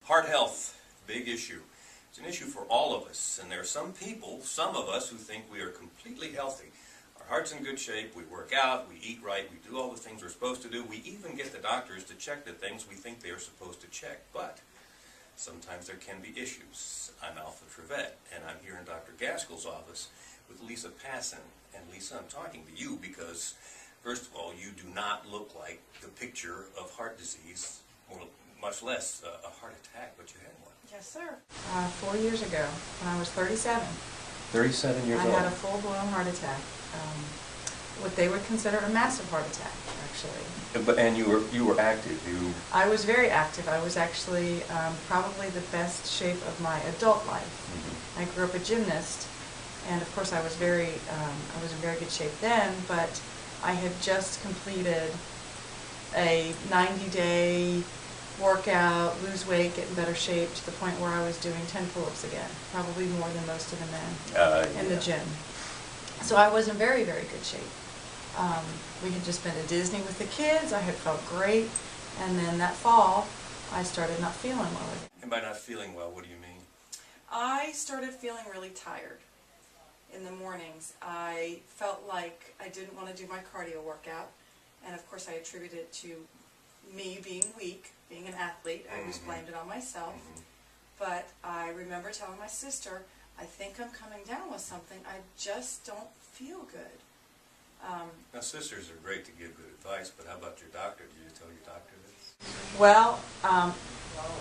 Heart health, big issue. It's an issue for all of us, and there are some people, some of us, who think we are completely healthy. Our heart's in good shape, we work out, we eat right, we do all the things we're supposed to do, we even get the doctors to check the things we think they are supposed to check. But sometimes there can be issues. I'm Alpha Trevette, and I'm here in Dr. Gaskell's office with Lisa Passon. And Lisa, I'm talking to you because, first of all, you do not look like the picture of heart disease, or much less a heart attack, but you had one. Yes, sir. 4 years ago, when I was 37. 37 years old? I had a full-blown heart attack. What they would consider a massive heart attack, actually. And you were active. I was very active. I was actually probably the best shape of my adult life. Mm-hmm. I grew up a gymnast, and of course I was in very good shape then. But I had just completed a 90-day workout, lose weight, get in better shape, to the point where I was doing 10 pull-ups again, probably more than most of the men in the gym. So I was in very, very good shape. We had just been to Disney with the kids. I had felt great, and then that fall, I started not feeling well again. And by not feeling well, what do you mean? I started feeling really tired in the mornings. I felt like I didn't want to do my cardio workout, and of course I attributed it to me being weak, being an athlete. I just blamed it on myself. But I remember telling my sister, I think I'm coming down with something. I just don't feel good. Now, sisters are great to give good advice, but how about your doctor? Did you tell your doctor this? Well,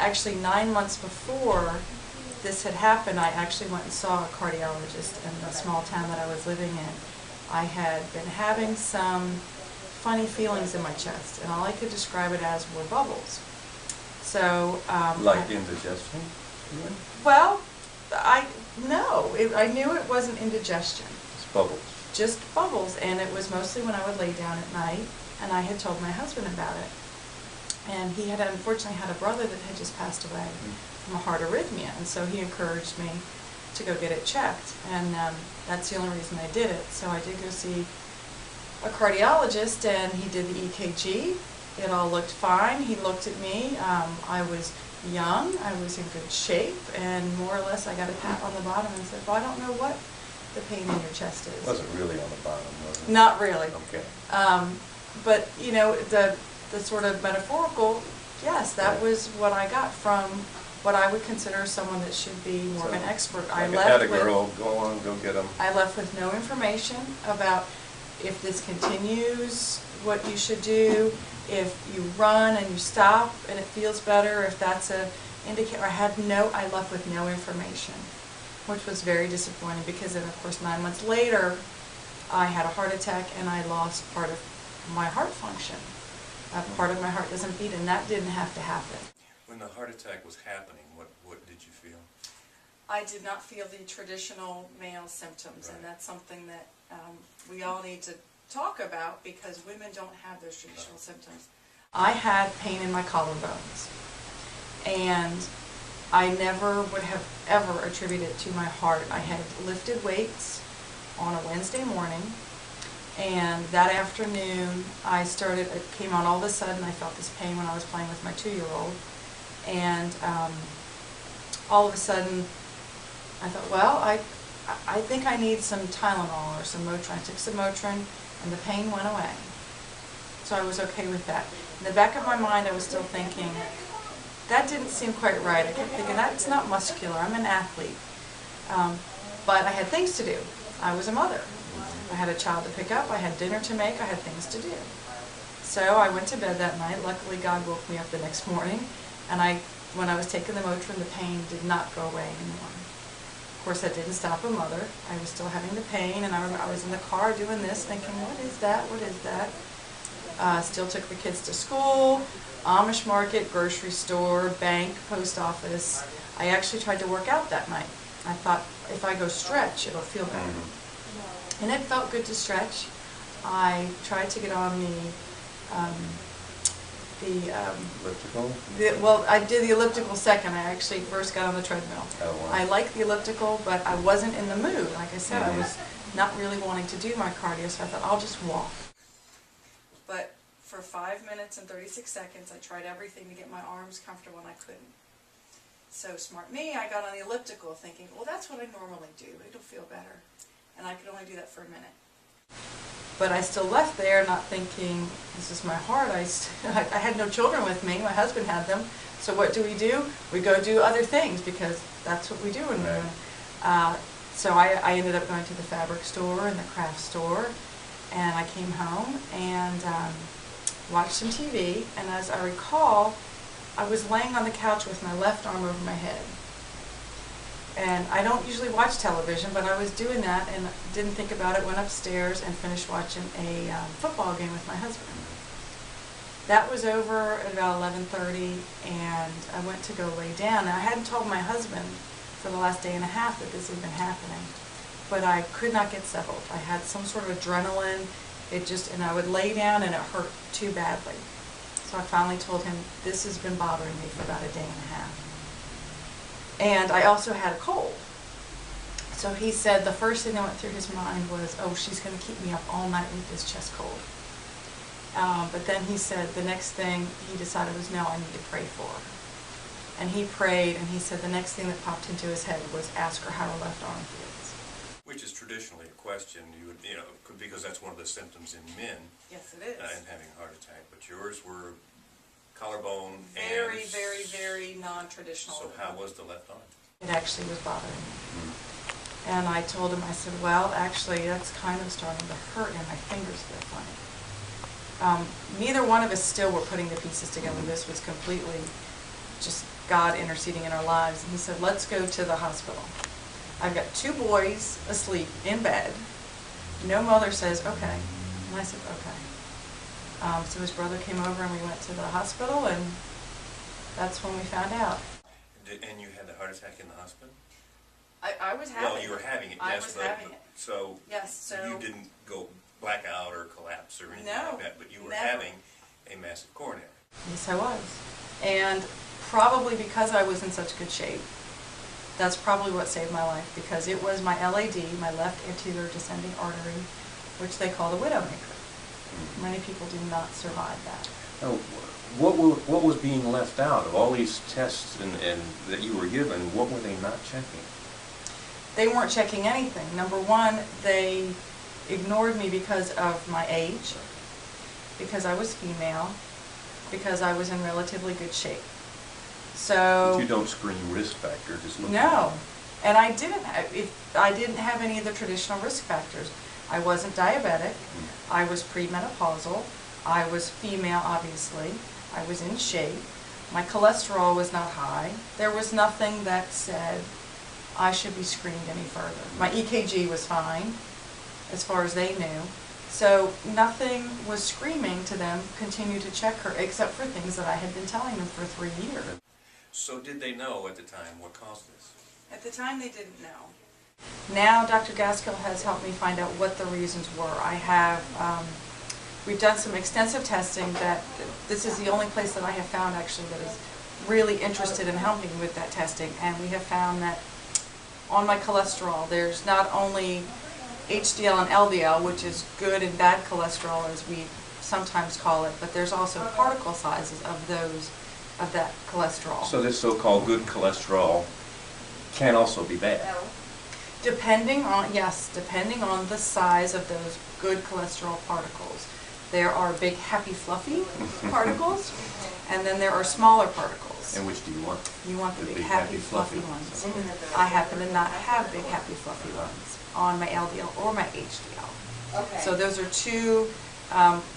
actually 9 months before this had happened, I actually went and saw a cardiologist in the small town that I was living in. I had been having some funny feelings in my chest, and all I could describe it as were bubbles. So, like indigestion? Well, I knew it wasn't indigestion. It's bubbles. Just bubbles, and it was mostly when I would lay down at night, and I had told my husband about it. And he had unfortunately had a brother that had just passed away from a heart arrhythmia, and so he encouraged me to go get it checked, and that's the only reason I did it. So I did go see a cardiologist, and he did the EKG. It all looked fine. He looked at me. I was young, I was in good shape, and more or less I got a pat on the bottom and said, well, I don't know what the pain in your chest is. It wasn't really on the bottom, was it? Not really. Okay. But, you know, the sort of metaphorical, yes, that was what I got from what I would consider someone that should be more of an expert. Like I girl, go on, go get them. I left with no information about if this continues, what you should do, if you run and you stop and it feels better, if that's a indicator. I left with no information, which was very disappointing, because then of course 9 months later I had a heart attack and I lost part of my heart function. Part of my heart doesn't beat, and that didn't have to happen. When the heart attack was happening, what did you feel? I did not feel the traditional male symptoms, and that's something that we all need to talk about, because women don't have those traditional symptoms. I had pain in my collarbones, and I never would have ever attributed it to my heart. I had lifted weights on a Wednesday morning, and that afternoon it came on all of a sudden. I felt this pain when I was playing with my 2-year-old, and all of a sudden I thought, well, I think I need some Tylenol or some Motrin. I took some Motrin, and the pain went away. So I was okay with that. In the back of my mind, I was still thinking, that didn't seem quite right. I kept thinking, that's not muscular. I'm an athlete. But I had things to do. I was a mother. I had a child to pick up. I had dinner to make. I had things to do. So I went to bed that night. Luckily, God woke me up the next morning. And when I was taking the Motrin, the pain did not go away anymore. Of course, that didn't stop a mother. I was still having the pain, and I remember I was in the car doing this, thinking, what is that? What is that? Still took the kids to school, Amish market, grocery store, bank, post office. I actually tried to work out that night. I thought, if I go stretch, it'll feel better. And it felt good to stretch. I tried to get on the elliptical? Well, I did the elliptical second. I actually first got on the treadmill. Oh, wow. I liked the elliptical, but I wasn't in the mood. Like I said, I was not really wanting to do my cardio, so I thought, I'll just walk. But for 5 minutes and 36 seconds, I tried everything to get my arms comfortable, and I couldn't. So smart me, I got on the elliptical thinking, well, that's what I normally do. It'll feel better. And I could only do that for a minute. But I still left there not thinking, this is my heart. I had no children with me. My husband had them. So what do? We go do other things because that's what we do when we're so I ended up going to the fabric store and the craft store, and I came home and watched some TV, and as I recall, I was laying on the couch with my left arm over my head. And I don't usually watch television, but I was doing that and didn't think about it, went upstairs and finished watching a football game with my husband. That was over at about 11:30, and I went to go lay down. Now, I hadn't told my husband for the last day and a half that this had been happening, but I could not get settled. I had some sort of adrenaline, and I would lay down and it hurt too badly. So I finally told him, this has been bothering me for about a day and a half. And I also had a cold. So he said the first thing that went through his mind was, oh, she's going to keep me up all night with this chest cold. But then he said the next thing he decided was, no, I need to pray for her. And he prayed, and he said the next thing that popped into his head was ask her how her left arm feels. Which is traditionally a question because that's one of the symptoms in men. Yes, it is. And having a heart attack. But yours were collarbone very, very, very non-traditional. So how was the left arm? It actually was bothering me. And I told him, I said, well, actually, that's kind of starting to hurt, and my fingers feel funny. Neither one of us still were putting the pieces together. This was completely just God interceding in our lives. And he said, let's go to the hospital. I've got 2 boys asleep in bed. No mother says, okay. And I said, okay. So his brother came over and we went to the hospital, and that's when we found out. And you had the heart attack in the hospital? I was having it. Well, you were having it, I yes. was having it. So, yes, so you didn't go blackout or collapse or anything like that, but you were never. having a massive coronary. Yes, I was. And probably because I was in such good shape, that's probably what saved my life, because it was my LAD, my left anterior descending artery, which they call the widowmaker. Many people do not survive that. Now, what was being left out of all these tests and that you were given? What were they not checking? They weren't checking anything. Number one, they ignored me because of my age, because I was female, because I was in relatively good shape. So But you don't screen risk factors. Just look no, and I didn't have any of the traditional risk factors. I wasn't diabetic. I was premenopausal. I was female, obviously. I was in shape. My cholesterol was not high. There was nothing that said I should be screened any further. My EKG was fine, as far as they knew. So nothing was screaming to them, continue to check her, except for things that I had been telling them for 3 years. So did they know at the time what caused this? At the time they didn't know. Now Dr. Gaskill has helped me find out what the reasons were. We've done some extensive testing that this is the only place that I have found actually that is really interested in helping with that testing, and we have found that on my cholesterol there's not only HDL and LDL, which is good and bad cholesterol as we sometimes call it, but there's also particle sizes of that cholesterol. So this so-called good cholesterol can also be bad. Depending on the size of those good cholesterol particles. There are big, happy, fluffy particles, and then there are smaller particles. And which do you want? You want the big, happy, fluffy ones. I happen to not have big, happy, fluffy ones on my LDL or my HDL. Okay. So those are 2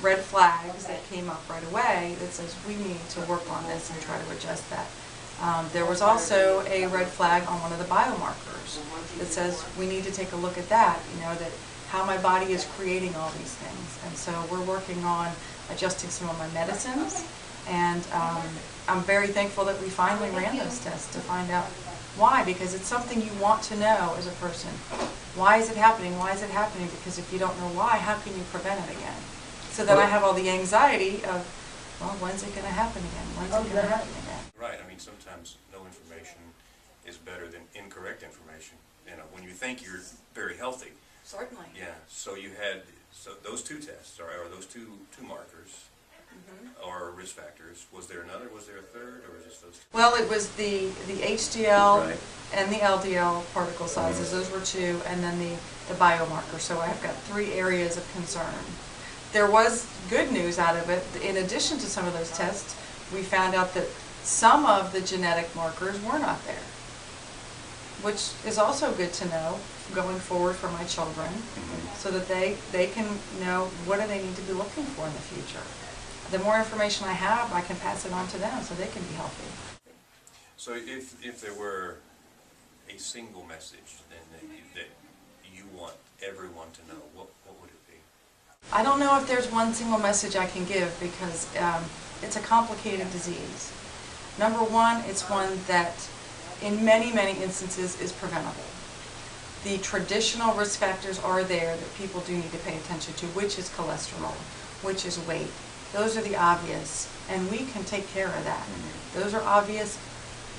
red flags that came up right away that says we need to work on this and try to adjust that. There was also a red flag on one of the biomarkers that says we need to take a look at that, that how my body is creating all these things. And so we're working on adjusting some of my medicines, and I'm very thankful that we finally ran those tests to find out why, because it's something you want to know as a person. Why is it happening? Why is it happening? Because if you don't know why, how can you prevent it again? So then I have all the anxiety of, well, when's it going to happen again? When's it going to happen again? Right. I mean, sometimes no information is better than incorrect information. When you think you're very healthy. Certainly. Yeah. So you had those 2 tests, or those two markers. or risk factors. Was there another? Was there a third, or was it just those two? Well, it was the HDL Right. and the LDL particle sizes. Those were two, and then the biomarker. So I've got 3 areas of concern. There was good news out of it. In addition to some of those tests, we found out that some of the genetic markers were not there, which is also good to know going forward for my children, so that they can know what do they need to be looking for in the future. The more information I have, I can pass it on to them so they can be healthy. So if there were a single message then that you want everyone to know, what would it be? I don't know if there's one single message I can give because it's a complicated disease. Number one, it's one that in many, many instances is preventable. The traditional risk factors are there that people do need to pay attention to, which is cholesterol, which is weight. Those are the obvious, and we can take care of that. Those are obvious.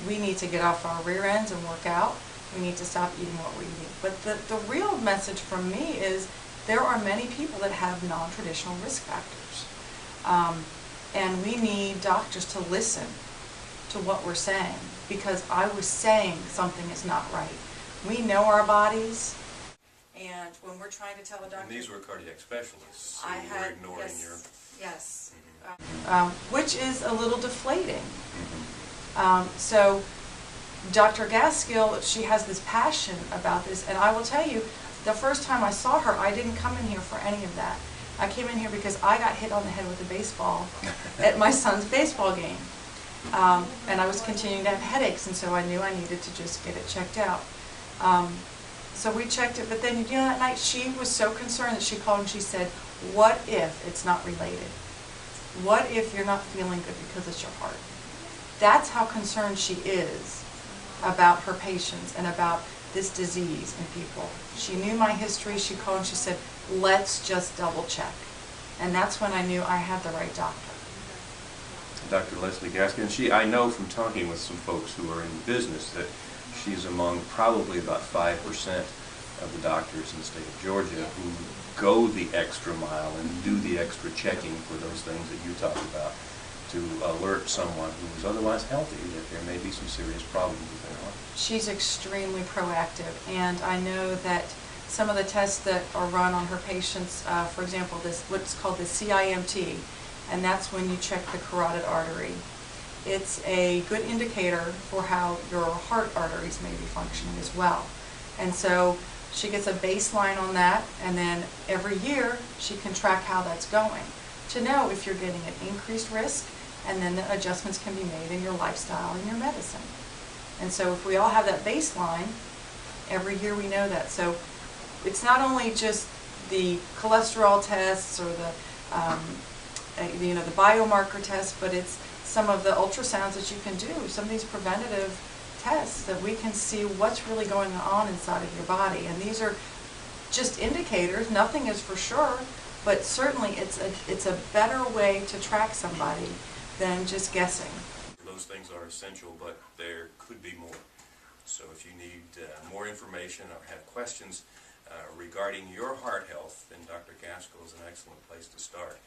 We need to get off our rear ends and work out. We need to stop eating what we eat. But the real message from me is there are many people that have non-traditional risk factors. And we need doctors to listen to what we're saying, because I was saying something is not right. We know our bodies, and when we're trying to tell a doctor... And these were cardiac specialists, so I you had, were ignoring yes, your... Yes. Which is a little deflating. So Dr. Gaskill, she has this passion about this, and I will tell you, the first time I saw her, I didn't come in here for any of that. I came in here because I got hit on the head with a baseball at my son's baseball game. And I was continuing to have headaches, and so I knew I needed to just get it checked out. So we checked it, but then, you know, that night she was so concerned that she called and she said, what if it's not related? What if you're not feeling good because it's your heart? That's how concerned she is about her patients and about this disease in people. She knew my history. She called and she said, let's just double check. And that's when I knew I had the right doctor. Dr. Leslie Gaskin, I know from talking with some folks who are in business that she's among probably about 5% of the doctors in the state of Georgia who go the extra mile and do the extra checking for those things that you talked about to alert someone who is otherwise healthy that there may be some serious problems with their heart. She's extremely proactive, and I know that some of the tests that are run on her patients, for example, what's called the CIMT, and that's when you check the carotid artery. It's a good indicator for how your heart arteries may be functioning as well. And so she gets a baseline on that, and then every year she can track how that's going to know if you're getting an increased risk, and then the adjustments can be made in your lifestyle and your medicine. And so if we all have that baseline, every year we know that. So it's not only just the cholesterol tests or the the biomarker tests, but it's some of the ultrasounds that you can do, some of these preventative tests that we can see what's really going on inside of your body. And these are just indicators. Nothing is for sure, but certainly it's a better way to track somebody than just guessing. Those things are essential, but there could be more. So if you need more information or have questions regarding your heart health, then Dr. Gaskill is an excellent place to start.